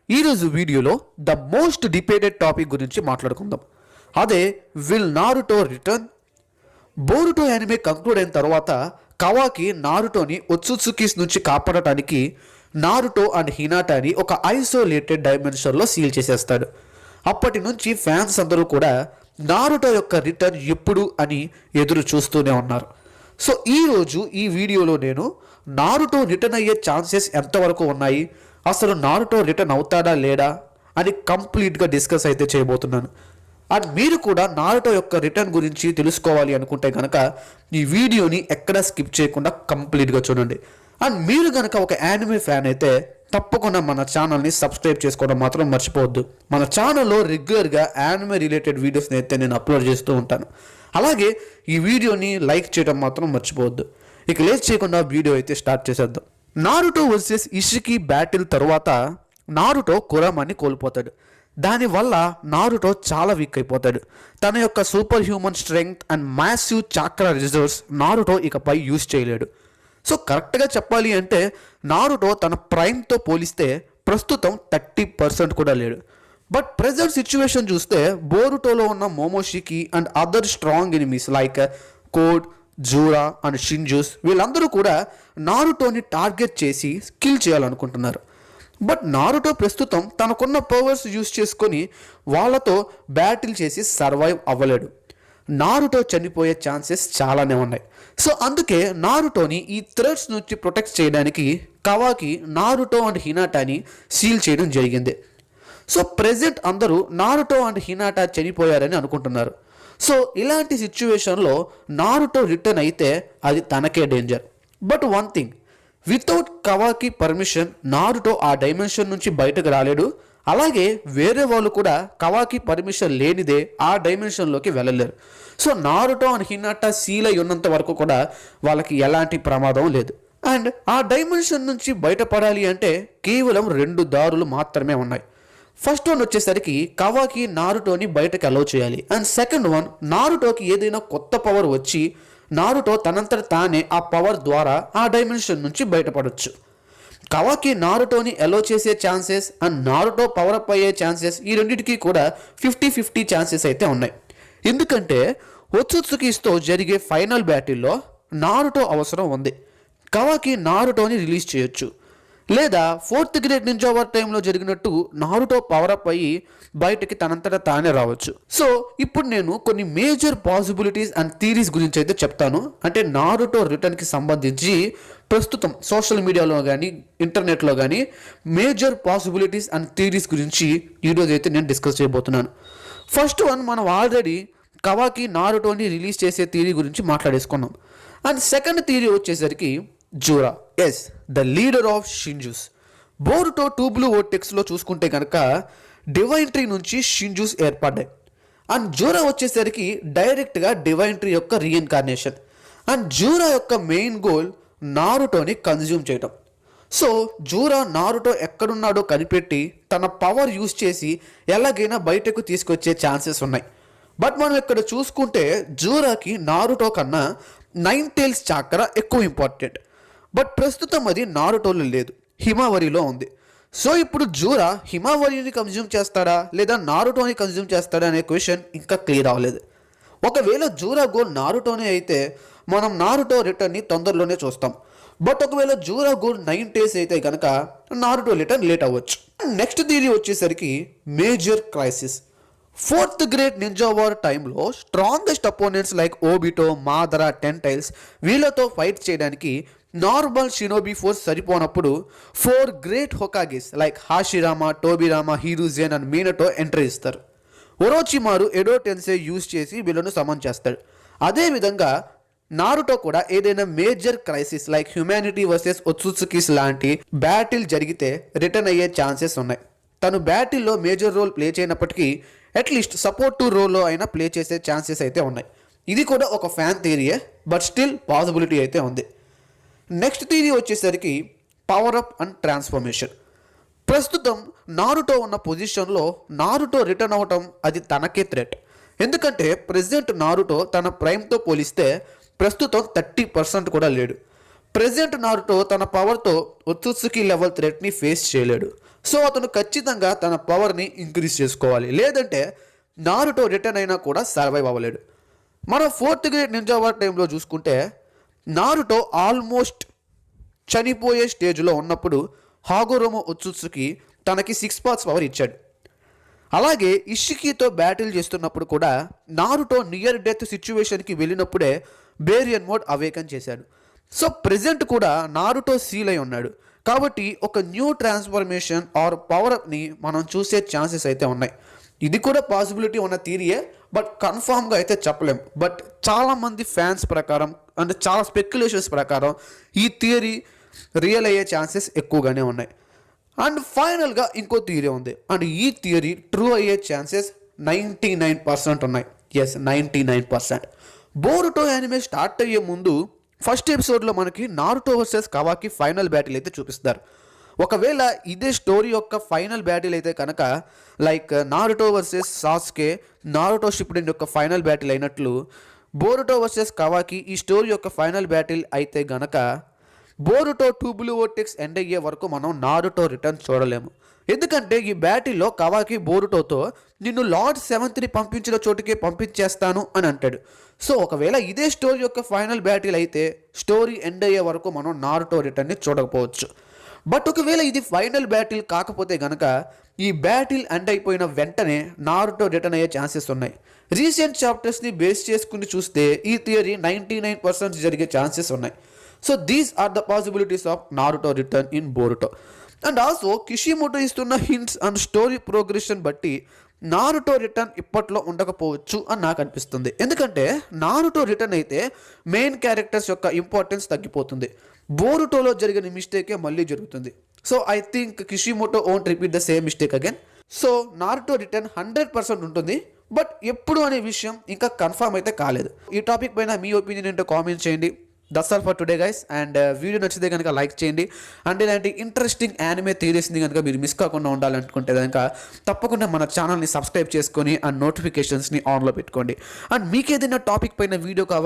ఈరోజు వీడియోలో the most debated topic గురించి మాట్లాడుకుందాం. అదే will Naruto return. Boruto anime conclude అయిన తర్వాత కవాకి నారుటోని ఒత్సుత్సుకీస్ నుంచి కాపాడటానికి నారుటో అండ్ హినాటాని ఒక ఐసోలేటెడ్ డైమెన్షన్లో సీల్ చేసేస్తాడు. అప్పటి నుంచి ఫ్యాన్స్ అందరూ కూడా నారుటో యొక్క రిటర్న్ ఎప్పుడు అని ఎదురు చూస్తూనే ఉన్నారు. సో ఈరోజు ఈ వీడియోలో నేను నారుటో రిటర్న్ అయ్యే ఛాన్సెస్ ఎంతవరకు ఉన్నాయి, అసలు నారుటో రిటర్న్ అవుతాడా లేడా అని కంప్లీట్గా డిస్కస్ అయితే చేయబోతున్నాను. అండ్ మీరు కూడా నారుటో యొక్క రిటర్న్ గురించి తెలుసుకోవాలి అనుకుంటే కనుక ఈ వీడియోని ఎక్కడా స్కిప్ చేయకుండా కంప్లీట్గా చూడండి. అండ్ మీరు కనుక ఒక యానిమే ఫ్యాన్ అయితే తప్పకుండా మన ఛానల్ని సబ్స్క్రైబ్ చేసుకోవడం మాత్రం మర్చిపోవద్దు. మన ఛానల్లో రెగ్యులర్గా యానిమే రిలేటెడ్ వీడియోస్ని అయితే నేను అప్లోడ్ చేస్తూ ఉంటాను. అలాగే ఈ వీడియోని లైక్ చేయడం మాత్రం మర్చిపోవద్దు. ఇక లేట్ చేయకుండా వీడియో అయితే స్టార్ట్ చేసేద్దాం. నారుటో వర్సెస్ ఇషికి బ్యాటిల్ తరువాత నారుటో కురామాని కోల్పోతాడు. దానివల్ల నారుటో చాలా వీక్ అయిపోతాడు. తన యొక్క super human strength and massive chakra reserves Naruto ఇకపై యూజ్ చేయలేడు. సో కరెక్ట్గా చెప్పాలి అంటే నారుటో తన ప్రైమ్తో పోలిస్తే ప్రస్తుతం 30% కూడా లేడు. బట్ ప్రెజెంట్ సిచ్యువేషన్ చూస్తే బోరుటోలో ఉన్న Momoshiki and other strong enemies like Code, Jura and Shinjus వీళ్ళందరూ కూడా నారుటోని టార్గెట్ చేసి కిల్ చేయాలనుకుంటున్నారు. బట్ నారుటో ప్రస్తుతం తనకున్న పవర్స్ యూజ్ చేసుకొని వాళ్ళతో బ్యాటిల్ చేసి సర్వైవ్ అవ్వలేడు. నారుటో చనిపోయే ఛాన్సెస్ చాలానే ఉన్నాయి. సో అందుకే నారుటోని ఈ థ్రెట్స్ నుంచి ప్రొటెక్ట్ చేయడానికి కవాకి నారుటో అండ్ హినాటాని సీల్ చేయడం జరిగింది. సో ప్రెజెంట్ అందరూ నారుటో అండ్ హినాటా చనిపోయారని అనుకుంటున్నారు. సో ఇలాంటి సిచ్యువేషన్లో నారుటో రిటర్న్ అయితే అది తనకే danger. But one thing, without Kawaki permission Naruto ఆ డైమెన్షన్ నుంచి బయటకు రాలేడు. అలాగే వేరే వాళ్ళు కూడా కవాకి పర్మిషన్ లేనిదే ఆ డైమెన్షన్లోకి వెళ్ళలేరు. So Naruto and Hinata seal అయి ఉన్నంత వరకు కూడా వాళ్ళకి ఎలాంటి ప్రమాదం లేదు. అండ్ ఆ డైమెన్షన్ నుంచి బయటపడాలి అంటే కేవలం 2 దారులు మాత్రమే ఉన్నాయి. ఫస్ట్ వన్ వచ్చేసరికి కవాకి నారుటోని బయటకు అలౌ చేయాలి. అండ్ సెకండ్ వన్, నారుటోకి ఏదైనా కొత్త పవర్ వచ్చి నారుటో తనంతట తానే ఆ పవర్ ద్వారా ఆ డైమెన్షన్ నుంచి బయటపడవచ్చు. కవాకి నారుటోని అలౌ చేసే chances and Naruto power up అయ్యే ఛాన్సెస్ ఈ రెండింటికి కూడా 50-50 ఛాన్సెస్ అయితే ఉన్నాయి. ఎందుకంటే ఒత్సుత్సుకీస్తో జరిగే ఫైనల్ బ్యాటిల్లో నారుటో అవసరం ఉంది. కవాకి నారుటోని రిలీజ్ చేయొచ్చు, లేదా 4th గ్రేడ్ నింజా వార్ టైంలో జరిగినట్టు నారుటో పవర్ అప్ అయ్యి బయటకి తనంతట తానే రావచ్చు. సో ఇప్పుడు నేను కొన్ని మేజర్ పాసిబిలిటీస్ అండ్ థీరీస్ గురించి అయితే చెప్తాను. అంటే నారుటో రిటర్న్కి సంబంధించి ప్రస్తుతం సోషల్ మీడియాలో కానీ ఇంటర్నెట్లో కానీ మేజర్ పాసిబిలిటీస్ అండ్ థీరీస్ గురించి ఈరోజు అయితే నేను డిస్కస్ చేయబోతున్నాను. ఫస్ట్ వన్, మనం ఆల్రెడీ కవాకి నారుటోని రిలీజ్ చేసే థీరీ గురించి మాట్లాడేసుకున్నాం. అండ్ సెకండ్ థీరీ వచ్చేసరికి Jura, as the leader of Shinjus. Boruto 2 blue వోర్టెక్స్లో చూసుకుంటే కనుక డివైన్ ట్రీ నుంచి షింజూస్ ఏర్పడ్డాయి. అండ్ జూరా వచ్చేసరికి డైరెక్ట్గా డివైన్ ట్రీ యొక్క రీఇన్కార్నేషన్. అండ్ జూరా యొక్క మెయిన్ గోల్ నారుటోని కన్జ్యూమ్ చేయటం. సో జూరా నారుటో ఎక్కడున్నాడో కనిపెట్టి తన పవర్ యూజ్ చేసి ఎలాగైనా బయటకు తీసుకొచ్చే ఛాన్సెస్ ఉన్నాయి. బట్ మనం ఇక్కడ చూసుకుంటే జూరాకి నారుటో కన్నా 9 టైల్స్ చాక్రా ఎక్కువ ఇంపార్టెంట్. బట్ ప్రస్తుతం అది నారుటోలో లేదు, హిమావరిలో ఉంది. సో ఇప్పుడు జూరా హిమావరిని కన్జ్యూమ్ చేస్తాడా లేదా నారుటోని కన్జ్యూమ్ చేస్తాడా అనే క్వశ్చన్ ఇంకా క్లియర్ అవ్వలేదు. ఒకవేళ జూరా గోల్ నారుటోనే అయితే మనం నారుటో రిటర్న్ని తొందరలోనే చూస్తాం. బట్ ఒకవేళ జూరా గోల్ 9 టైల్స్ అయితే కనుక నారుటో రిటర్న్ లేట్ అవ్వచ్చు. నెక్స్ట్ థియరీ వచ్చేసరికి major crisis. 4th grade ninja war టైంలో strongest opponents like Obito, Madara, 10 tails వీళ్ళతో ఫైట్ చేయడానికి నార్మల్ షినోబి ఫోర్స్ సరిపోనప్పుడు 4 great hokages like Hashirama, Tobirama, Hiruzen and Minato entry ఇస్తారు. Orochimaru ఎడో టెన్సే use చేసి వీళ్ళను సమన్ చేస్తాడు. అదేవిధంగా నారుటో కూడా ఏదైనా major crisis like humanity versus Otsutsukis లాంటి బ్యాటిల్ జరిగితే రిటర్న్ అయ్యే ఛాన్సెస్ ఉన్నాయి. తను బ్యాటిల్లో మేజర్ రోల్ ప్లే చేయనప్పటికీ అట్లీస్ట్ సపోర్టివ్ రోల్లో అయినా ప్లే చేసే ఛాన్సెస్ అయితే ఉన్నాయి. ఇది కూడా ఒక ఫ్యాన్ థియరీయే, బట్ స్టిల్ పాసిబిలిటీ అయితే ఉంది. నెక్స్ట్ థియరీ వచ్చేసరికి పవర్ అప్ అండ్ ట్రాన్స్ఫర్మేషన్. ప్రస్తుతం నారుటో ఉన్న పొజిషన్లో నారుటో రిటర్న్ అవ్వటం అది తనకే థ్రెట్. ఎందుకంటే ప్రెసిడెంట్ నారుటో తన ప్రైమ్తో పోలిస్తే ప్రస్తుతం 30% కూడా లేడు. ప్రెజెంట్ నారుటో తన పవర్తో ఒత్సుత్సుకి లెవెల్ థ్రెట్ని ఫేస్ చేయలేడు. సో అతను ఖచ్చితంగా తన పవర్ని ఇంక్రీజ్ చేసుకోవాలి, లేదంటే నారుటో రిటర్న్ అయినా కూడా సర్వైవ్ అవ్వలేడు. మనం 4th గ్రేడ్ నింజా వార్ టైంలో చూసుకుంటే నారుటో ఆల్మోస్ట్ చనిపోయే స్టేజ్లో ఉన్నప్పుడు హాగోరోమో ఒత్సుత్సుకి తనకి 6 పార్ట్స్ పవర్ ఇచ్చాడు. అలాగే ఇషికితో బ్యాటిల్ చేస్తున్నప్పుడు కూడా నారుటో నియర్ డెత్ సిచ్యువేషన్కి వెళ్ళినప్పుడే బేరియన్ మోడ్ అవేకన్ చేశాడు. సో ప్రెజెంట్ కూడా నారుటో సీల్ అయి ఉన్నాడు. కాబట్టి ఒక న్యూ ట్రాన్స్ఫర్మేషన్ ఆర్ పవర్ అప్ని మనం చూసే ఛాన్సెస్ అయితే ఉన్నాయి. ఇది కూడా పాసిబిలిటీ ఉన్న థియరీయే, బట్ కన్ఫామ్గా అయితే చెప్పలేం. బట్ చాలామంది ఫ్యాన్స్ ప్రకారం అంటే చాలా స్పెక్యులేషన్స్ ప్రకారం ఈ థియరీ రియల్ అయ్యే ఛాన్సెస్ ఎక్కువగానే ఉన్నాయి. అండ్ ఫైనల్గా ఇంకో థియరీ ఉంది, అండ్ ఈ థియరీ ట్రూ అయ్యే ఛాన్సెస్ 99% ఉన్నాయి. ఎస్, 99%. బోరుటో యానిమే స్టార్ట్ అయ్యే ముందు ఫస్ట్ ఎపిసోడ్లో మనకి నారుటో వర్సెస్ కవాకి ఫైనల్ బ్యాటిల్ అయితే చూపిస్తారు. ఒకవేళ ఇదే స్టోరీ యొక్క ఫైనల్ బ్యాటిల్ అయితే కనుక like Naruto versus Sasuke Naruto Shippuden యొక్క ఫైనల్ బ్యాటిల్ అయినట్లు బోరుటో వర్సెస్ కవాకి ఈ స్టోరీ యొక్క ఫైనల్ బ్యాటిల్ అయితే గనక బోరుటో 2 బ్లూ వోర్టెక్స్ ఎండ్ అయ్యే వరకు మనం నారుటో రిటర్న్ చూడలేము. ఎందుకంటే ఈ బ్యాటిల్లో కవాకి బోరుటోతో నిన్ను లార్డ్ 7th పంపించిన చోటుకే పంపించేస్తాను అని అంటాడు. సో ఒకవేళ ఇదే స్టోరీ యొక్క ఫైనల్ బ్యాటిల్ అయితే స్టోరీ ఎండ్ అయ్యే వరకు మనం నారుటో రిటర్న్ని చూడకపోవచ్చు. బట్ ఒకవేళ ఇది ఫైనల్ బ్యాటిల్ కాకపోతే గనక ఈ బ్యాటిల్ ఎండ్ అయిపోయిన వెంటనే నారుటో రిటర్న్ అయ్యే ఛాన్సెస్ ఉన్నాయి. రీసెంట్ చాప్టర్స్ని బేస్ చేసుకుని చూస్తే ఈ థియరీ 99% జరిగే ఛాన్సెస్ ఉన్నాయి. So these are the possibilities of Naruto return in Boruto. And also Kishimoto ఇస్తున్న హింట్స్ అండ్ స్టోరీ ప్రోగ్రెషన్ బట్టి నారుటో రిటర్న్ ఇప్పట్లో ఉండకపోవచ్చు అని నాకు అనిపిస్తుంది. ఎందుకంటే నారుటో రిటర్న్ అయితే మెయిన్ క్యారెక్టర్స్ యొక్క ఇంపార్టెన్స్ తగ్గిపోతుంది. బోరుటోలో జరిగిన మిస్టేకే మళ్ళీ జరుగుతుంది. So I think Kishimoto won't repeat the same mistake again. So Naruto return 100% ఉంటుంది, బట్ ఎప్పుడు అనే విషయం ఇంకా కన్ఫర్మ్ అయితే కాలేదు. ఈ టాపిక్ పైన మీ ఒపీనియన్ ఏంటో కామెంట్ చేయండి. That's all for today guys. And video నచ్చితే కనుక లైక్ చేయండి. అండ్ ఇలాంటి ఇంట్రెస్టింగ్ యానిమే థియరీస్ని కనుక మీరు మిస్ కాకుండా ఉండాలనుకుంటే కనుక తప్పకుండా మన ఛానల్ని సబ్స్క్రైబ్ చేసుకొని అండ్ నోటిఫికేషన్స్ని ఆన్లో పెట్టుకోండి. అండ్ మీకు ఏదైనా టాపిక్ పైన వీడియో కావాలి